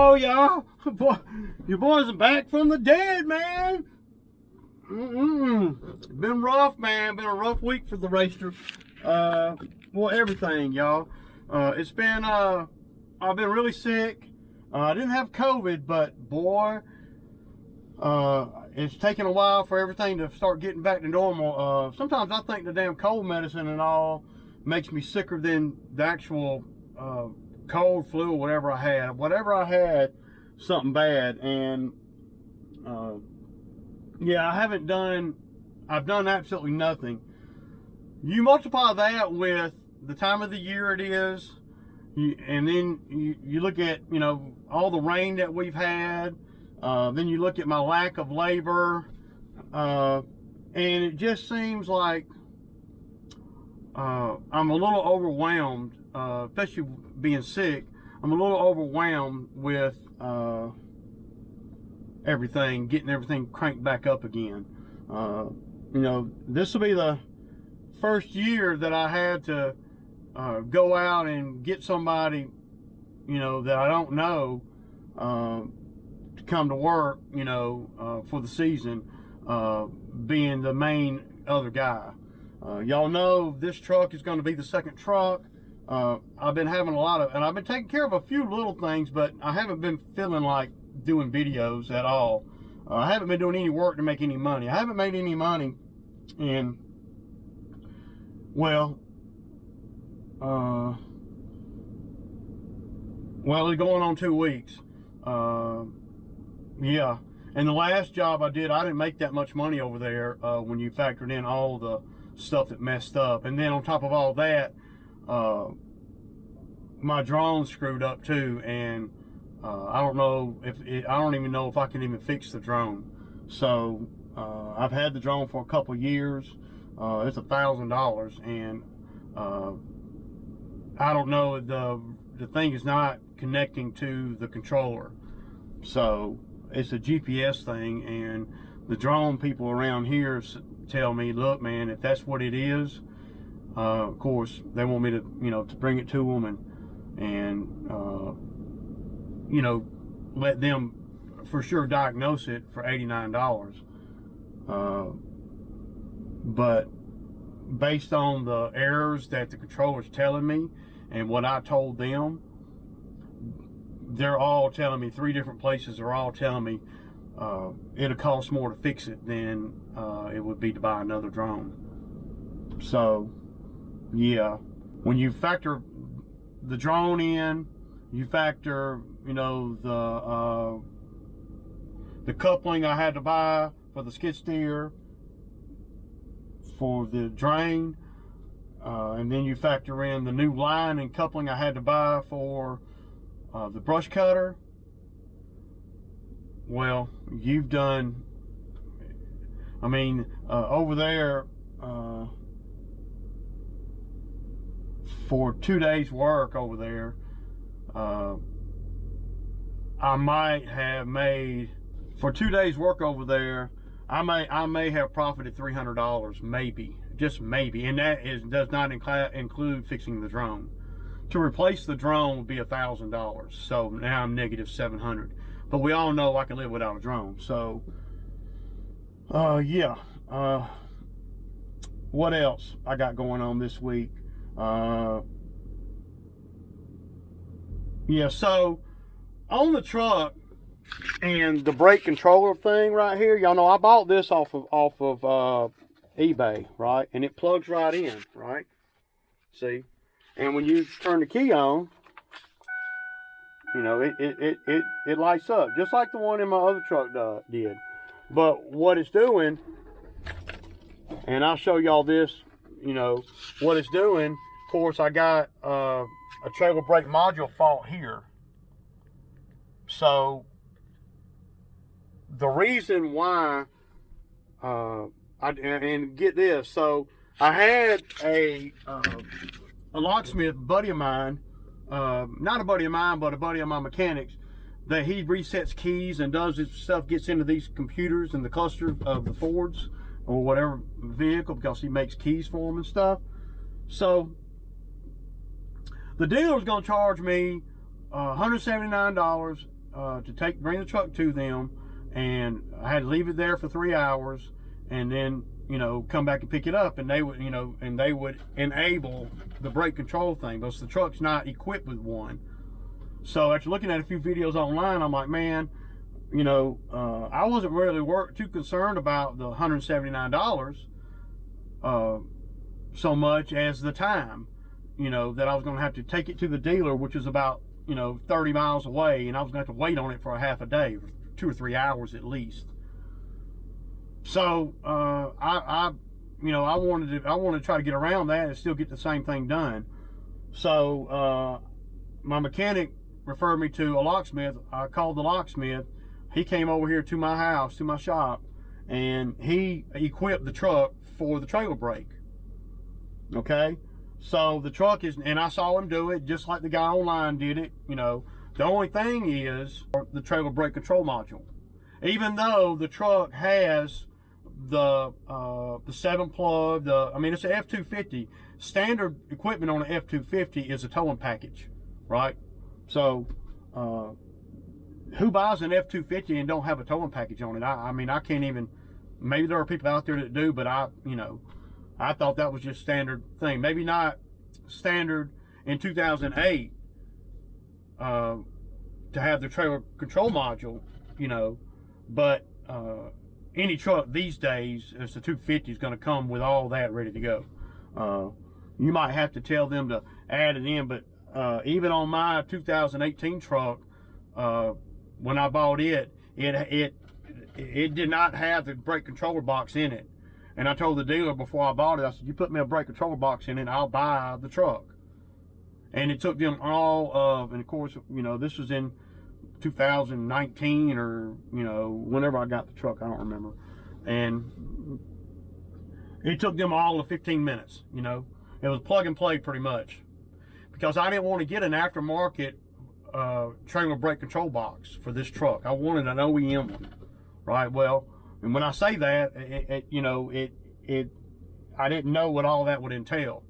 Hello, y'all. Boy, your boys are back from the dead, man. Been rough, man. Been a rough week for the racer. Well, everything, y'all. It's been, I've been really sick. I didn't have COVID, but boy, it's taken a while for everything to start getting back to normal. Sometimes I think the damn cold medicine and all makes me sicker than the actual cold, flu, or whatever I had. Whatever I had, something bad. And yeah, I've done absolutely nothing. You multiply that with the time of the year it is, and then you look at, you know, all the rain that we've had, then you look at my lack of labor, and it just seems like I'm a little overwhelmed, especially being sick. I'm a little overwhelmed with everything, getting everything cranked back up again. You know, this will be the first year that I had to go out and get somebody, you know, that I don't know, to come to work, you know, for the season, being the main other guy. Y'all know this truck is going to be the second truck. I've been having a lot of, and I've been taking care of a few little things, but I haven't been feeling like doing videos at all. I haven't been doing any work to make any money. I haven't made any money in, well, it's going on 2 weeks. Yeah, and the last job I did, I didn't make that much money over there when you factored in all the stuff that messed up. And then on top of all that, my drone screwed up too, and I don't know I don't even know if I can even fix the drone. So I've had the drone for a couple of years. It's $1,000, and I don't know, the thing is not connecting to the controller. So it's a GPS thing, and the drone people around here tell me, look, man, if that's what it is, of course they want me to, you know, to bring it to them and you know, let them for sure diagnose it for $89. But based on the errors that the controller's telling me and what I told them, they're all telling me, 3 different places are all telling me it'll cost more to fix it than it would be to buy another drone. So yeah, when you factor the drone in, you factor, you know, the coupling I had to buy for the skid steer, for the drain, and then you factor in the new line and coupling I had to buy for the brush cutter. Well, you've done, I mean, over there, for 2 days work over there, I might have made, for 2 days work over there, I may have profited $300, maybe, just maybe, and that does not include fixing the drone. To replace the drone would be $1,000, so now I'm negative $700. But we all know I can live without a drone. So, yeah. What else I got going on this week? Yeah, so on the truck and the brake controller thing right here, y'all know I bought this off of eBay, right? And it plugs right in, right? See? And when you turn the key on, you know, it lights up just like the one in my other truck did. But what it's doing, and I'll show y'all this, you know, what it's doing. Of course, I got a trailer brake module fault here. So the reason why, and get this, so I had a locksmith buddy of mine, not a buddy of mine, but a buddy of my mechanics, that he resets keys and does his stuff, gets into these computers and the cluster of the Fords or whatever vehicle, because he makes keys for them and stuff. So the dealer's going to charge me $179 to bring the truck to them, and I had to leave it there for 3 hours, and then, you know, come back and pick it up, and they would, you know, and they would enable the brake control thing, but the truck's not equipped with one. So after looking at a few videos online, I'm like, man, you know, I wasn't really too concerned about the $179 so much as the time, you know, that I was going to have to take it to the dealer, which is about, you know, 30 miles away, and I was going to have to wait on it for a half a day, 2 or 3 hours at least. So you know, I wanted to try to get around that and still get the same thing done. So my mechanic referred me to a locksmith. I called the locksmith. He came over here to my house, to my shop, and he equipped the truck for the trailer brake. Okay, so the truck is, and I saw him do it just like the guy online did it. You know, the only thing is the trailer brake control module. Even though the truck has the 7-plug, I mean, it's an F250. Standard equipment on an F250 is a towing package, right? So who buys an F250 and don't have a towing package on it? I mean, I can't even, maybe there are people out there that do, but you know, I thought that was just standard thing. Maybe not standard in 2008 to have the trailer control module, you know, but any truck these days, it's a 250, is going to come with all that ready to go. You might have to tell them to add it in, but even on my 2018 truck, when I bought it did not have the brake controller box in it. And I told the dealer before I bought it, I said, you put me a brake controller box in it, I'll buy the truck. And it took them all of, and of course, you know, this was in 2019 or, you know, whenever I got the truck, I don't remember. And it took them all of 15 minutes, you know. It was plug and play pretty much. Because I didn't want to get an aftermarket trailer brake control box for this truck. I wanted an OEM one, right? Well, and when I say that, you know, I didn't know what all that would entail,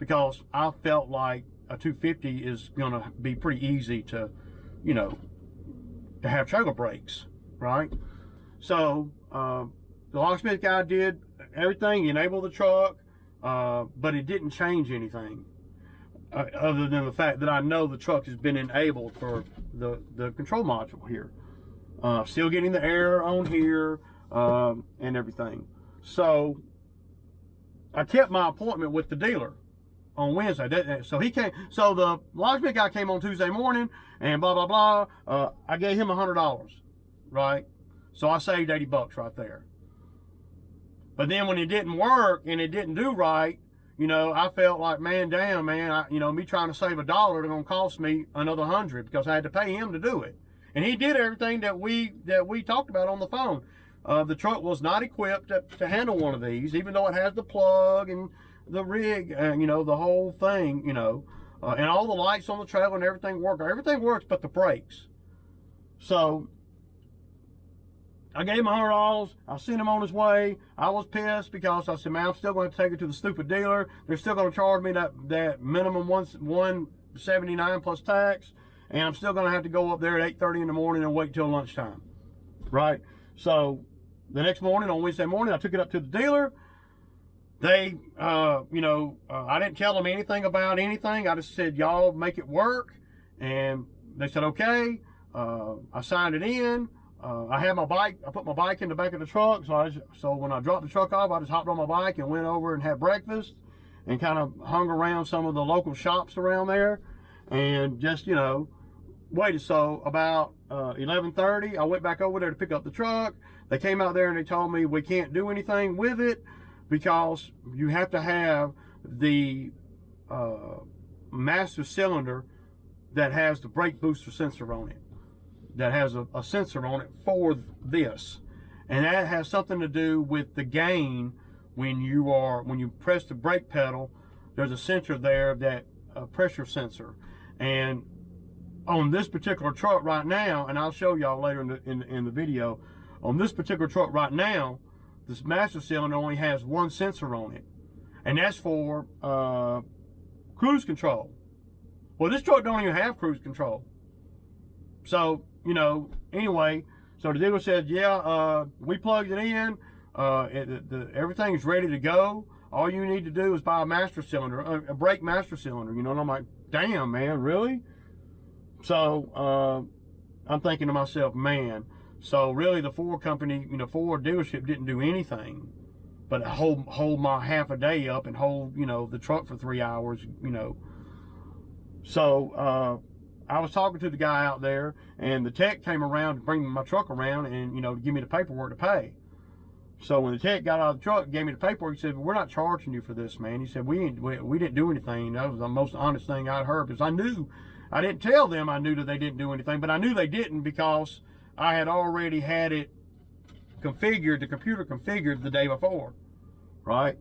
because I felt like a 250 is going to be pretty easy to, you know, to have trailer brakes, right? So the locksmith guy did everything, enabled the truck, but it didn't change anything other than the fact that I know the truck has been enabled for the control module here. Still getting the air on here and everything. So I kept my appointment with the dealer on Wednesday. So he came. So the locksmith guy came on Tuesday morning, and blah blah blah. I gave him $100, right? So I saved $80 right there. But then when it didn't work and it didn't do right, you know, I felt like, man, damn, man, you know, me trying to save $1, it's gonna cost me another $100, because I had to pay him to do it. And he did everything that we talked about on the phone. The truck was not equipped to handle one of these, even though it has the plug and the rig, you know, the whole thing, you know, and all the lights on the trailer and everything work. Everything works but the brakes. So I gave him $100. I sent him on his way. I was pissed because I said, man, I'm still going to take it to the stupid dealer. They're still going to charge me that minimum $179 plus tax, and I'm still going to have to go up there at 8:30 in the morning and wait till lunchtime, right? So the next morning, on Wednesday morning, I took it up to the dealer. They, you know, I didn't tell them anything about anything. I just said, y'all make it work. And they said, okay. I signed it in. I had my bike. I put my bike in the back of the truck. So when I dropped the truck off, I just hopped on my bike and went over and had breakfast and kind of hung around some of the local shops around there and just, you know, waited. So about 11:30, I went back over there to pick up the truck. They came out there and they told me we can't do anything with it because you have to have the master cylinder that has the brake booster sensor on it, that has a sensor on it for this. And that has something to do with the gain. When you press the brake pedal, there's a sensor there, that pressure sensor. And on this particular truck right now, and I'll show y'all later in the video, on this particular truck right now, this master cylinder only has one sensor on it, and that's for cruise control. Well, this truck don't even have cruise control. So you know, anyway, so the dealer said, yeah, we plugged it in. Everything's ready to go. All you need to do is buy a master cylinder, a brake master cylinder, you know. And I'm like, damn, man, really? So I'm thinking to myself, man, so really the Ford company, you know, Ford dealership didn't do anything but hold my half a day up and hold, you know, the truck for 3 hours, you know. So I was talking to the guy out there, and the tech came around to bring my truck around and, you know, to give me the paperwork to pay. So when the tech got out of the truck, gave me the paperwork, he said, we're not charging you for this, man. He said, we didn't do anything. That was the most honest thing I'd heard, because I didn't tell them I knew that they didn't do anything, but I knew they didn't because I had already had it configured, the computer configured the day before, right?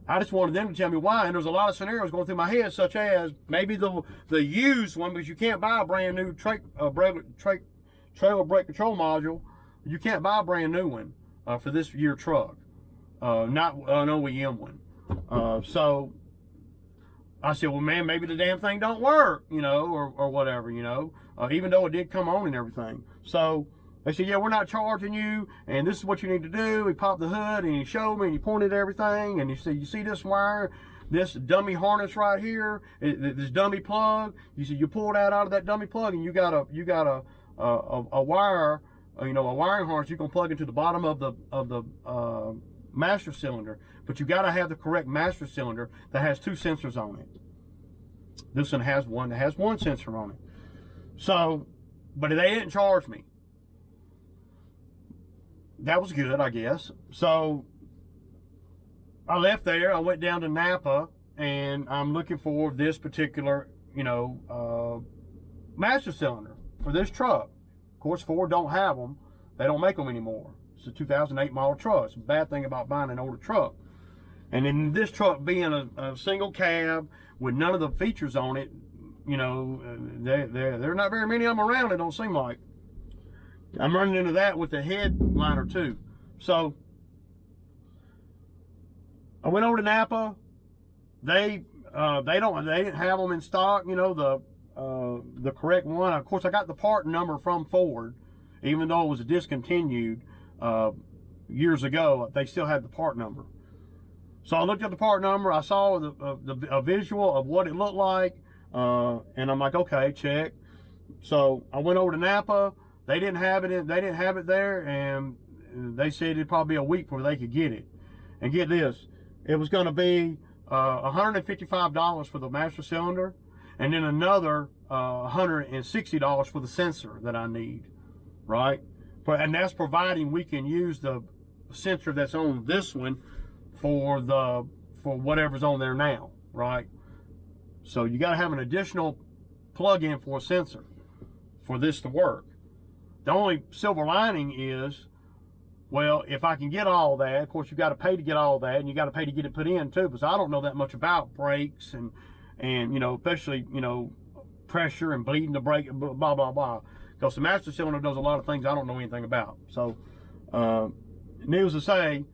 I just wanted them to tell me why, and there's a lot of scenarios going through my head, such as maybe the used one, because you can't buy a brand new trailer brake control module. You can't buy a brand new one for this year truck, not an OEM one. So I said, well, man, maybe the damn thing don't work, you know, or whatever, you know, even though it did come on and everything. So they said, yeah, we're not charging you, and this is what you need to do. He popped the hood, and he showed me, and he pointed at everything, and he said, you see this wire, this dummy harness right here, this dummy plug? You see, you pull that out of that dummy plug, and you got a wire, you know, a wiring harness you can plug into the bottom of the master cylinder, but you got to have the correct master cylinder that has 2 sensors on it. This one has one that has 1 sensor on it. So, but they didn't charge me. That was good, I guess. So I left there. I went down to Napa, and I'm looking for this particular, you know, master cylinder for this truck. Of course, Ford don't have them. They don't make them anymore. It's a 2008 model truck. It's a bad thing about buying an older truck. And then this truck being a single cab with none of the features on it, you know, there are not very many of them around, it don't seem like. I'm running into that with the headliner too. So I went over to Napa. They didn't have them in stock, you know, the correct one. Of course, I got the part number from Ford, even though it was discontinued years ago. They still had the part number. So I looked at the part number. I saw a visual of what it looked like, and I'm like, okay, check. So I went over to Napa. They didn't have it. They didn't have it there, and they said it'd probably be a week before they could get it. And get this, it was going to be $155 for the master cylinder, and then another $160 for the sensor that I need, right? And that's providing we can use the sensor that's on this one for whatever's on there now, right? So you got to have an additional plug-in for a sensor for this to work. The only silver lining is, well, if I can get all that, of course you got to pay to get all that, and you got to pay to get it put in too, because I don't know that much about brakes and you know, especially, you know, pressure and bleeding the brake, blah blah blah. Because the master cylinder does a lot of things I don't know anything about. So, needless to say,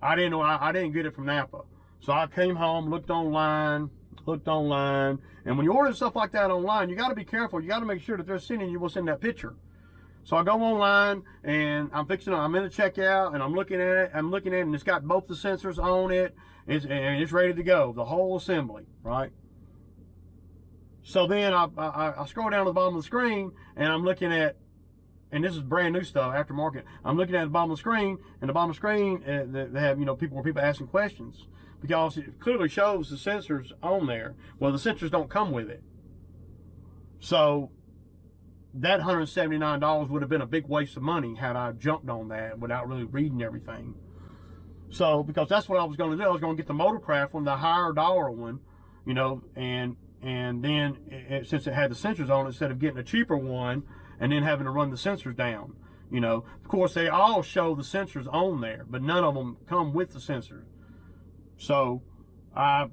I didn't get it from Napa. So I came home, looked online, and when you order stuff like that online, you got to be careful. You got to make sure that they're sending you what's in that picture. So I go online, and I'm in the checkout, and I'm looking at it, and it's got both the sensors on it, and it's ready to go, the whole assembly, right? So then I scroll down to the bottom of the screen, and I'm looking at, and this is brand new stuff, aftermarket. I'm looking at the bottom of the screen, and the bottom of the screen, they have, you know, people asking questions, because it clearly shows the sensors on there. Well, the sensors don't come with it. So that $179 would have been a big waste of money had I jumped on that without really reading everything. So, because that's what I was going to do. I was going to get the Motorcraft one, the higher dollar one, you know, and then since it had the sensors on it, instead of getting a cheaper one and then having to run the sensors down, you know. Of course, they all show the sensors on there, but none of them come with the sensors. So I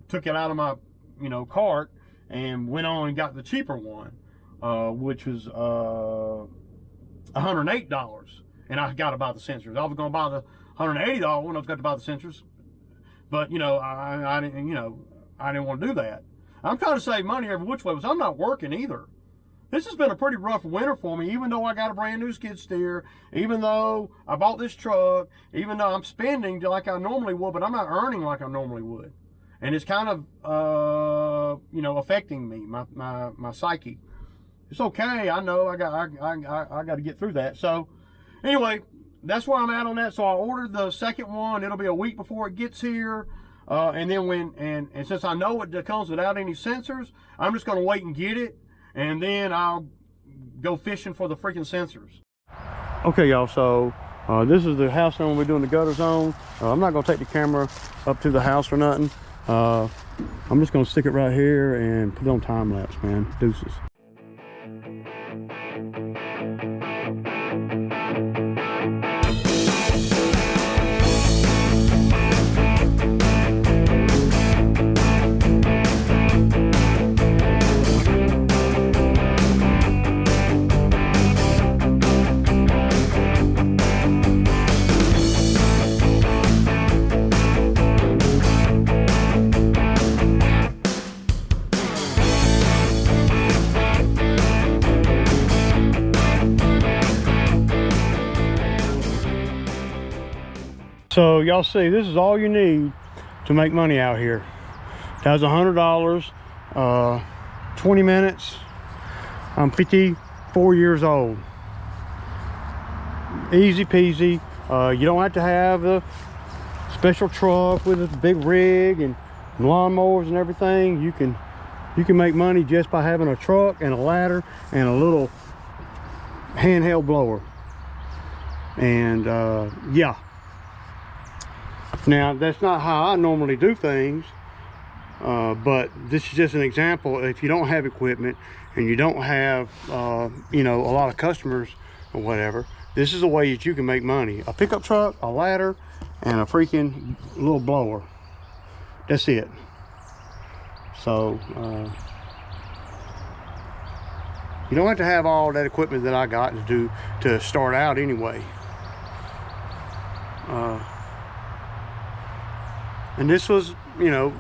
took it out of my, you know, cart and went on and got the cheaper one. Which was $108, and I got to buy the sensors. I was going to buy the $180 one. I was got to buy the sensors, but you know, I didn't, you know, I didn't want to do that. I'm trying to save money every which way, because I'm not working either. this has been a pretty rough winter for me, even though I got a brand new skid steer, even though I bought this truck, even though I'm spending like I normally would, but I'm not earning like I normally would. And it's kind of, you know, affecting me, my psyche. It's okay, I know, I got to get through that. So anyway, that's where I'm at on that. So I ordered the second one. It'll be a week before it gets here. And then and since I know it comes without any sensors, I'm just gonna wait and get it, and then I'll go fishing for the freaking sensors. Okay, y'all, so this is the house that we're doing the gutters on. I'm not gonna take the camera up to the house or nothing. I'm just gonna stick it right here and put it on time lapse, man. Deuces. So y'all see, this is all you need to make money out here. That's $100, 20 minutes. I'm 54 years old. Easy peasy. You don't have to have a special truck with a big rig and lawnmowers and everything. You can make money just by having a truck and a ladder and a little handheld blower. And yeah. Now, that's not how I normally do things, but this is just an example. If you don't have equipment and you don't have, you know, a lot of customers or whatever, this is a way that you can make money. A pickup truck, a ladder, and a freaking little blower. That's it. So, you don't have to have all that equipment that I got to start out anyway. And this was, you know,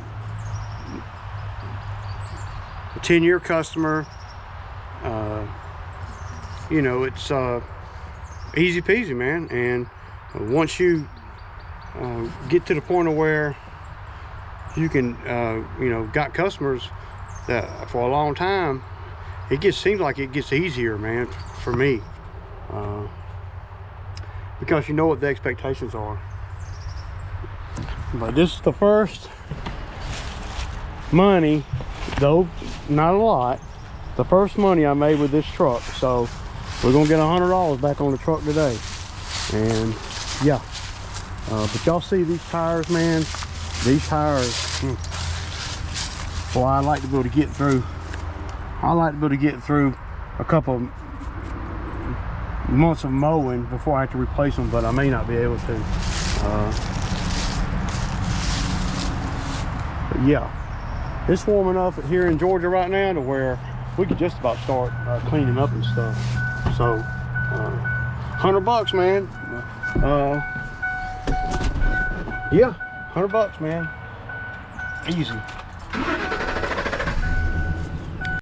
a 10-year customer. You know, it's easy peasy, man. And once you get to the point of where you can, you know, got customers that for a long time, seems like it gets easier, man, for me. Because you know what the expectations are. But this is the first money, though not a lot, the first money I made with this truck. So we're gonna get $100 back on the truck today. And yeah, but y'all see these tires, man, these tires, boy, I like to be able to get through. I like to be able to get through a couple months of mowing before I have to replace them, but I may not be able to. But yeah, it's warm enough here in Georgia right now to where we could just about start cleaning up and stuff. So, $100, man. Yeah, $100, man. Easy.